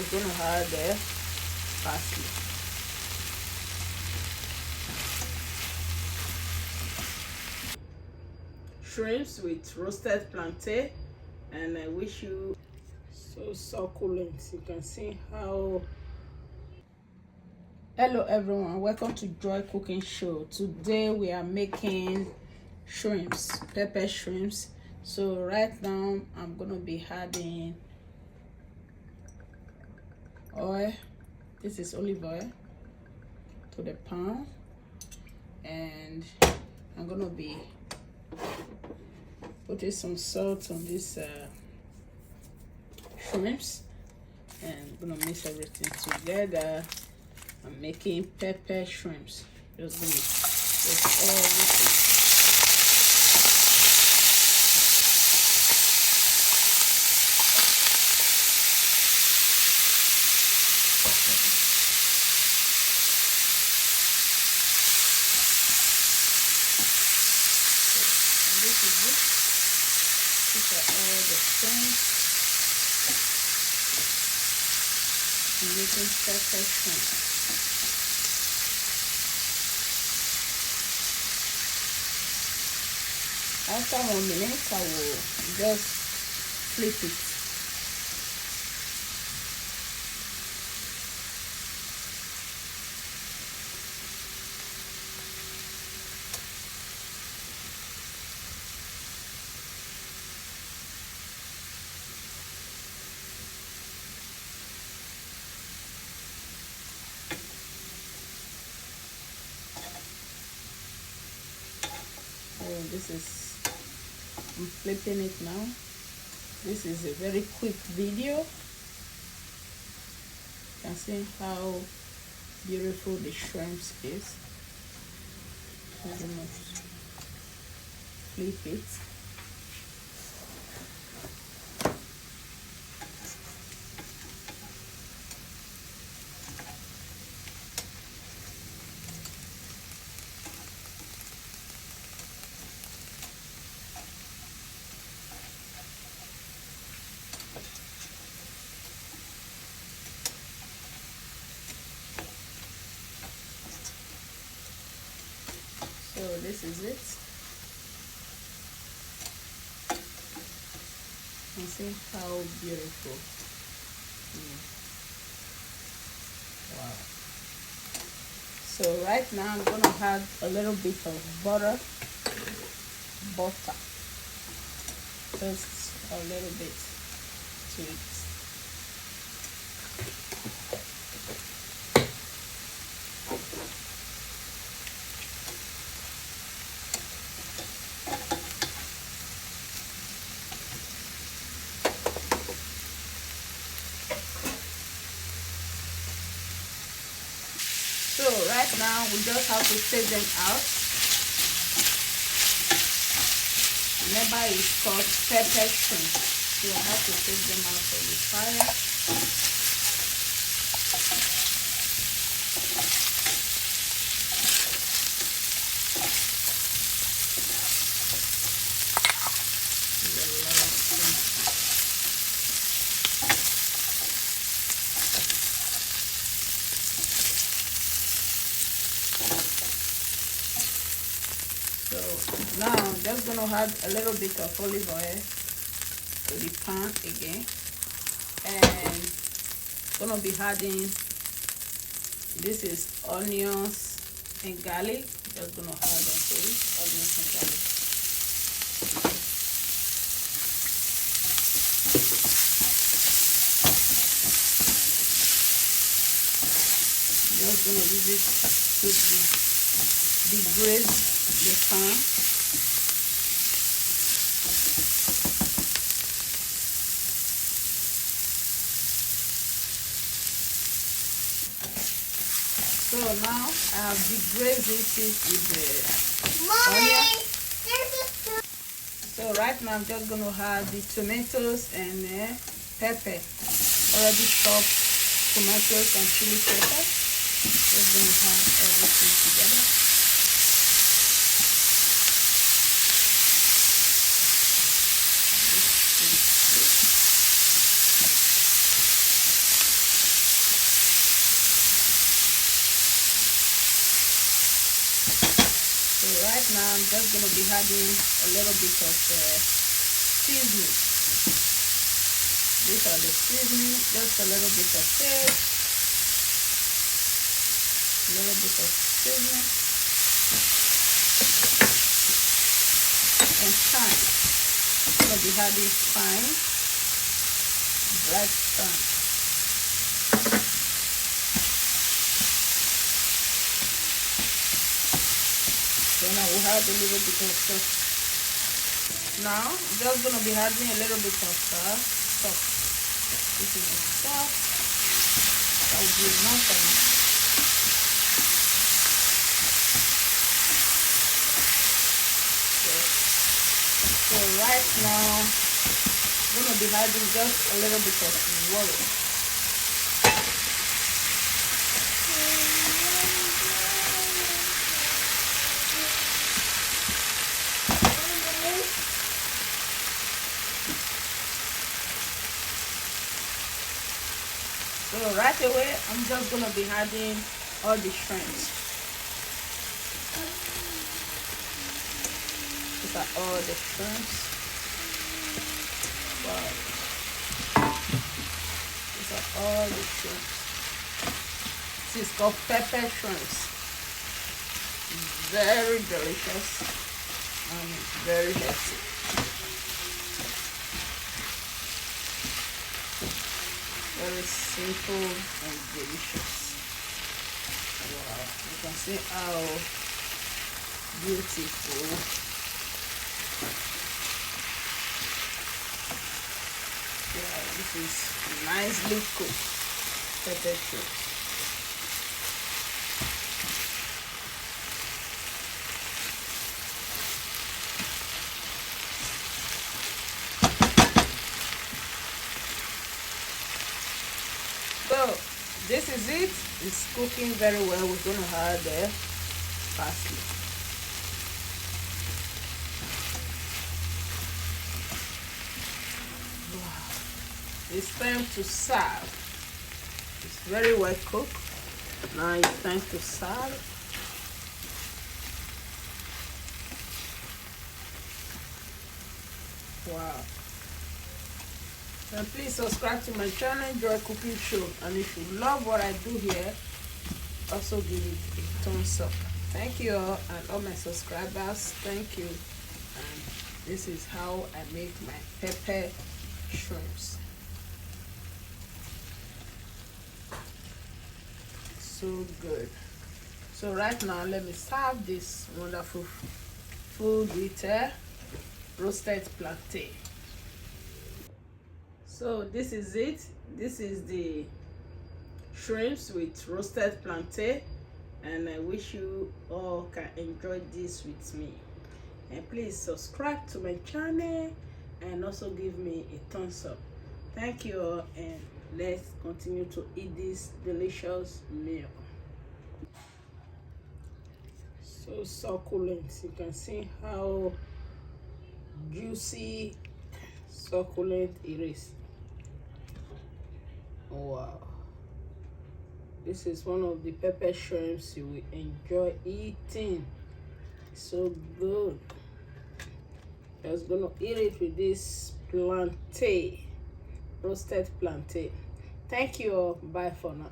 we're gonna add the parsley. Shrimps with roasted plantain, and I wish you so succulent. You can see how. Hello everyone, welcome to Joy Cooking Show. Today we are making shrimps, pepper shrimps. So right now I'm gonna be adding oil. This is olive oil to the pan, and I'm gonna be putting some salt on this shrimps, and I'm gonna mix everything together. I'm making pepper shrimps. Just gonna mix everything. This is it. These are all the shrimps. I'm making pepper shrimps. After 1 minute, I will just flip it. Oh, this is, I'm flipping it now. This is a very quick video. You can see how beautiful the shrimps is. I'm gonna flip it. So this is it. You can see how beautiful. Wow. So right now I'm gonna add a little bit of butter. Just a little bit to it. So right now we just have to take them out. Remember, it's called pepper shrimp. So I have to take them out of the fire. So now I'm just going to add a little bit of olive oil to the pan again, and going to be adding, this is onions and garlic. Just going to add onto it, onions and garlic. Just going to use it to deglaze the pan. So now I have degrazed it with the onion. So right now I'm just going to add the tomatoes and pepper. Already chopped tomatoes and chili pepper. Just going to add everything together. right now I'm just going to be adding a little bit of seasoning. These are the seasoning, just a little bit of fish, a little bit of seasoning, and thyme. I'm going to be adding thyme, black thyme. Then I will add a little bit of salt. Now, I'm just going to be adding a little bit of salt. This is the salt. That will be enough for me. So right now, I'm going to be adding just a little bit of water. So right away, I'm just going to be adding all the shrimps. These are all the shrimps. Wow. These are all the shrimps. This is called pepper shrimps. Very delicious and very healthy. Very simple and delicious. Wow, you can see how beautiful. Yeah, this is nicely cooked pepper shrimp. So this is it. It's cooking very well. We're going to add the parsley. Wow. It's time to serve. It's very well cooked. Now it's time to serve. Wow. And please subscribe to my channel, Enjoy Cooking Show. And if you love what I do here, also give it a thumbs up. Thank you all, and all my subscribers, thank you. And this is how I make my pepper shrimps. So good. So right now, let me serve this wonderful food with roasted plantain. So this is it. This is the shrimps with roasted plantain, and I wish you all can enjoy this with me. And please subscribe to my channel and also give me a thumbs up. Thank you all, and let's continue to eat this delicious meal. So succulent. You can see how juicy, succulent it is. Wow, this is one of the pepper shrimps you will enjoy eating. So good. Just gonna eat it with this plantain, roasted plantain. Thank you all. Bye for now.